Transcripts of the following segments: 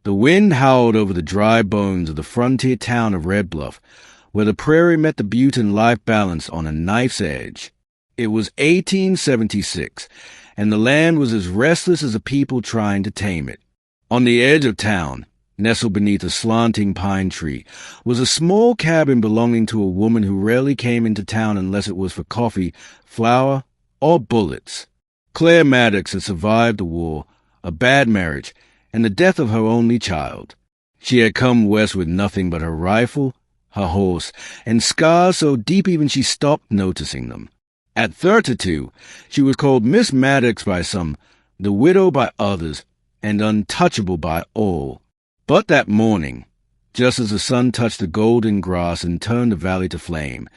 The wind howled over the dry bones of the frontier town of Red Bluff, where the prairie met the butte and life balanced on a knife's edge. It was 1876, and the land was as restless as a people trying to tame it. On the edge of town, nestled beneath a slanting pine tree, was a small cabin belonging to a woman who rarely came into town unless it was for coffee, flour, or bullets. Claire Maddox had survived the war, a bad marriage, and the death of her only child. She had come west with nothing but her rifle, her horse, and scars so deep even she stopped noticing them. At 32, she was called Miss Maddox by some, the widow by others, and untouchable by all. But that morning, just as the sun touched the golden grass and turned the valley to flame,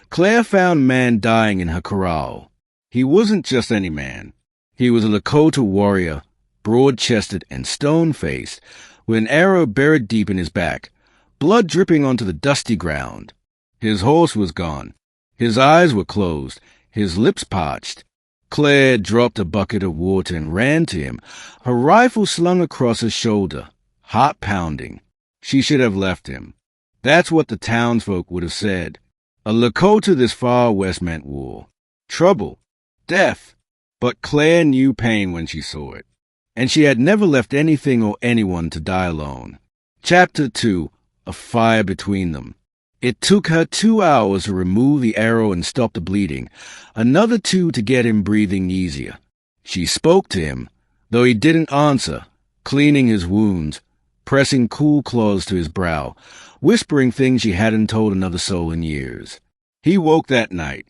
Claire found a man dying in her corral. He wasn't just any man. He was a Lakota warrior, broad-chested and stone-faced, with an arrow buried deep in his back, blood dripping onto the dusty ground. His horse was gone. His eyes were closed, his lips parched. Claire dropped a bucket of water and ran to him, her rifle slung across her shoulder, heart pounding. She should have left him. That's what the townsfolk would have said. A Lakota this far west meant war, trouble, death. But Claire knew pain when she saw it, and she had never left anything or anyone to die alone. Chapter 2. A fire between them. It took her 2 hours to remove the arrow and stop the bleeding, another 2 to get him breathing easier. She spoke to him, though he didn't answer, cleaning his wounds, pressing cool claws to his brow, whispering things she hadn't told another soul in years. He woke that night,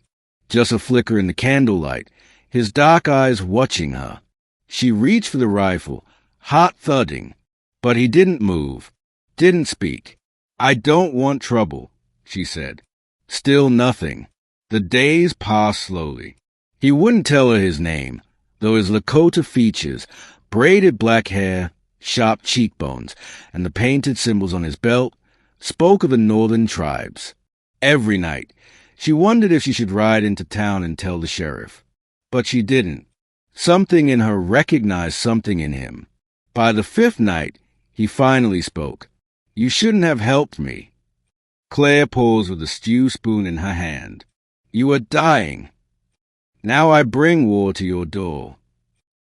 just a flicker in the candlelight, his dark eyes watching her. She reached for the rifle, heart thudding, but he didn't move, didn't speak. "I don't want trouble," she said. Still nothing. The days passed slowly. He wouldn't tell her his name, though his Lakota features, braided black hair, sharp cheekbones, and the painted symbols on his belt spoke of the northern tribes. Every night, she wondered if she should ride into town and tell the sheriff. But she didn't. Something in her recognized something in him. By the 5th night, he finally spoke. "You shouldn't have helped me." Claire paused with a stew spoon in her hand. "You are dying. Now I bring war to your door."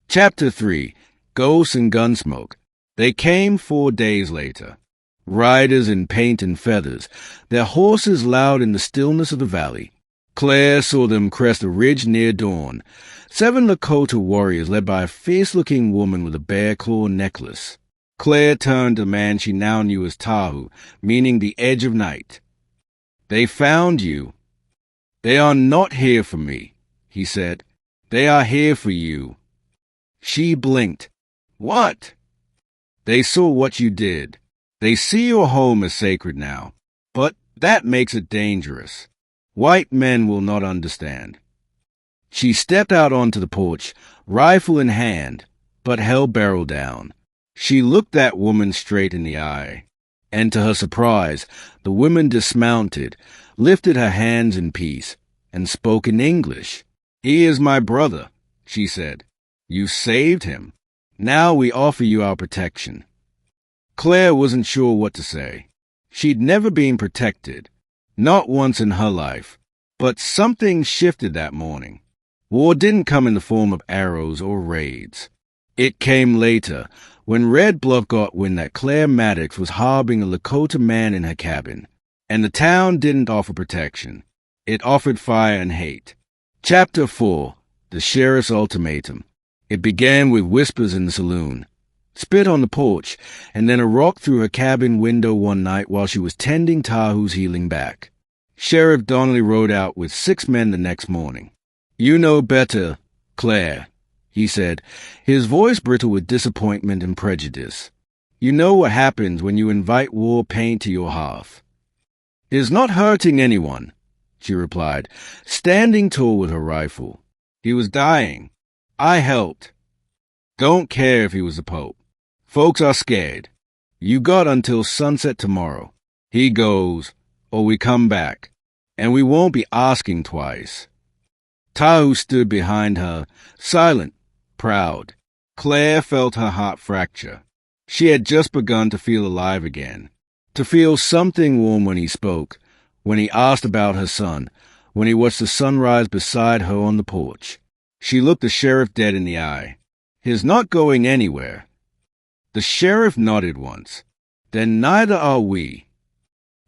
Chapter 3. Ghosts and Gunsmoke. They came 4 days later. Riders in paint and feathers, their horses loud in the stillness of the valley. Claire saw them crest a ridge near dawn. 7 Lakota warriors led by a fierce-looking woman with a bear-claw necklace. Claire turned to the man she now knew as Tahu, meaning the edge of night. "They found you." "They are not here for me," he said. "They are here for you." She blinked. "What?" "They saw what you did. They see your home as sacred now. But that makes it dangerous. White men will not understand." She stepped out onto the porch, rifle in hand, but held barrel down. She looked that woman straight in the eye, and to her surprise, the woman dismounted, lifted her hands in peace, and spoke in English. "He is my brother," she said. "You saved him. Now we offer you our protection." Claire wasn't sure what to say. She'd never been protected, not once in her life, but something shifted that morning. War didn't come in the form of arrows or raids. It came later, when Red Bluff got wind that Claire Maddox was harboring a Lakota man in her cabin, and the town didn't offer protection. It offered fire and hate. Chapter 4. The Sheriff's Ultimatum. It began with whispers in the saloon, spit on the porch, and then a rock through her cabin window one night while she was tending Tahu's healing back. Sheriff Donnelly rode out with 6 men the next morning. "You know better, Claire," he said, his voice brittle with disappointment and prejudice. "You know what happens when you invite war paint to your hearth." "He's not hurting anyone," she replied, standing tall with her rifle. "He was dying. I helped. Don't care if he was the Pope. Folks are scared. You got until sunset tomorrow. He goes, or we come back, and we won't be asking twice." Tahu stood behind her, silent, proud. Claire felt her heart fracture. She had just begun to feel alive again, to feel something warm when he spoke, when he asked about her son, when he watched the sunrise beside her on the porch. She looked the sheriff dead in the eye. "He's not going anywhere." The sheriff nodded once. "Then neither are we."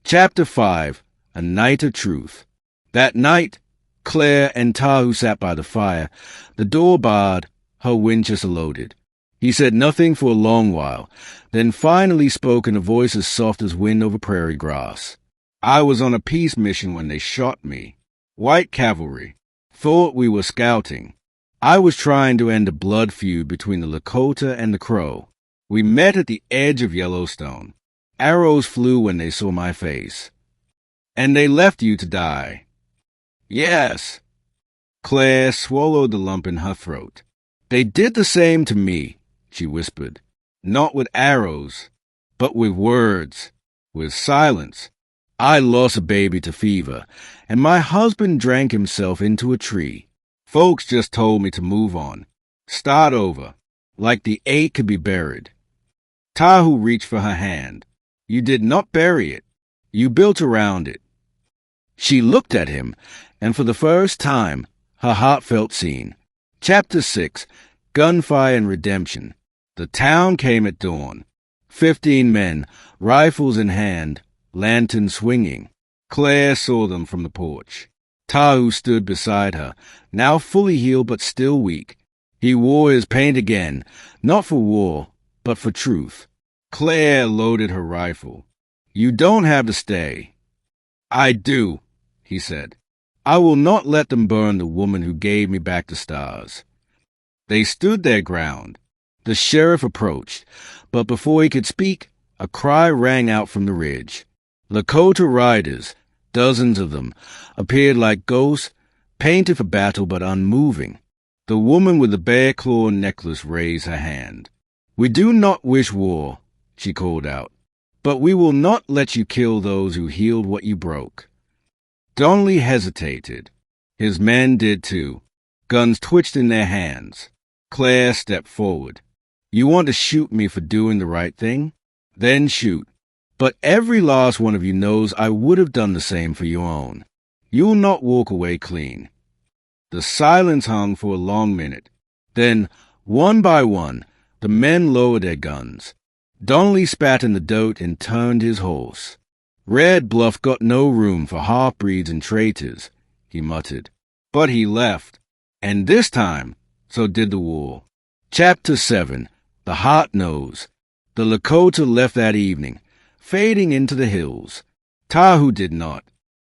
Chapter 5. A Night of Truth. That night, Claire and Tahu sat by the fire, the door barred, her Winchester loaded. He said nothing for a long while, then finally spoke in a voice as soft as wind over prairie grass. "I was on a peace mission when they shot me. White cavalry. Thought we were scouting. I was trying to end a blood feud between the Lakota and the Crow. We met at the edge of Yellowstone. Arrows flew when they saw my face. And they left you to die." "Yes." Claire swallowed the lump in her throat. "They did the same to me," she whispered. "Not with arrows, but with words, with silence. I lost a baby to fever, and my husband drank himself into a tree. Folks just told me to move on, start over, like the ache could be buried." Tahu reached for her hand. "You did not bury it. You built around it." She looked at him, and for the first time, her heart felt seen. Chapter 6. Gunfire and Redemption. The town came at dawn. 15 men, rifles in hand, lanterns swinging. Claire saw them from the porch. Tahu stood beside her, now fully healed but still weak. He wore his paint again, not for war, but for truth. Claire loaded her rifle. "You don't have to stay." "I do," he said. "I will not let them burn the woman who gave me back the stars." They stood their ground. The sheriff approached, but before he could speak, a cry rang out from the ridge. Lakota riders, dozens of them, appeared like ghosts, painted for battle but unmoving. The woman with the bear claw necklace raised her hand. "We do not wish war," she called out, "but we will not let you kill those who healed what you broke." Donnelly hesitated. His men did too. Guns twitched in their hands. Claire stepped forward. "You want to shoot me for doing the right thing? Then shoot. But every last one of you knows I would have done the same for your own. You'll not walk away clean." The silence hung for a long minute. Then, one by one, the men lowered their guns. Donnelly spat in the dirt and turned his horse. "Red Bluff got no room for half-breeds and traitors," he muttered. But he left, and this time, so did the war. Chapter 7. The Hot Nose. The Lakota left that evening, fading into the hills. Tahu did not.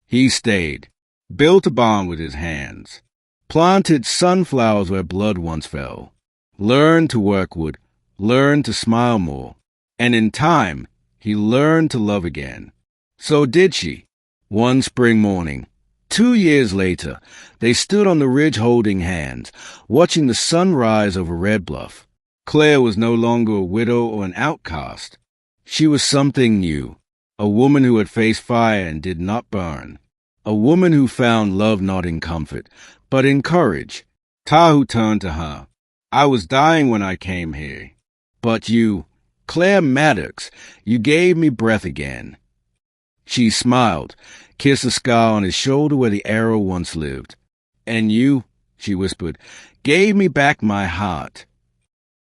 He stayed, built a barn with his hands, planted sunflowers where blood once fell, learned to work wood, learned to smile more, and in time he learned to love again. So did she. One spring morning, 2 years later, they stood on the ridge holding hands, watching the sun rise over Red Bluff. Claire was no longer a widow or an outcast. She was something new, a woman who had faced fire and did not burn, a woman who found love not in comfort, but in courage. Tahu turned to her. "I was dying when I came here, but you, Claire Maddox, you gave me breath again." She smiled, kissed the scar on his shoulder where the arrow once lived. "And you," she whispered, "gave me back my heart."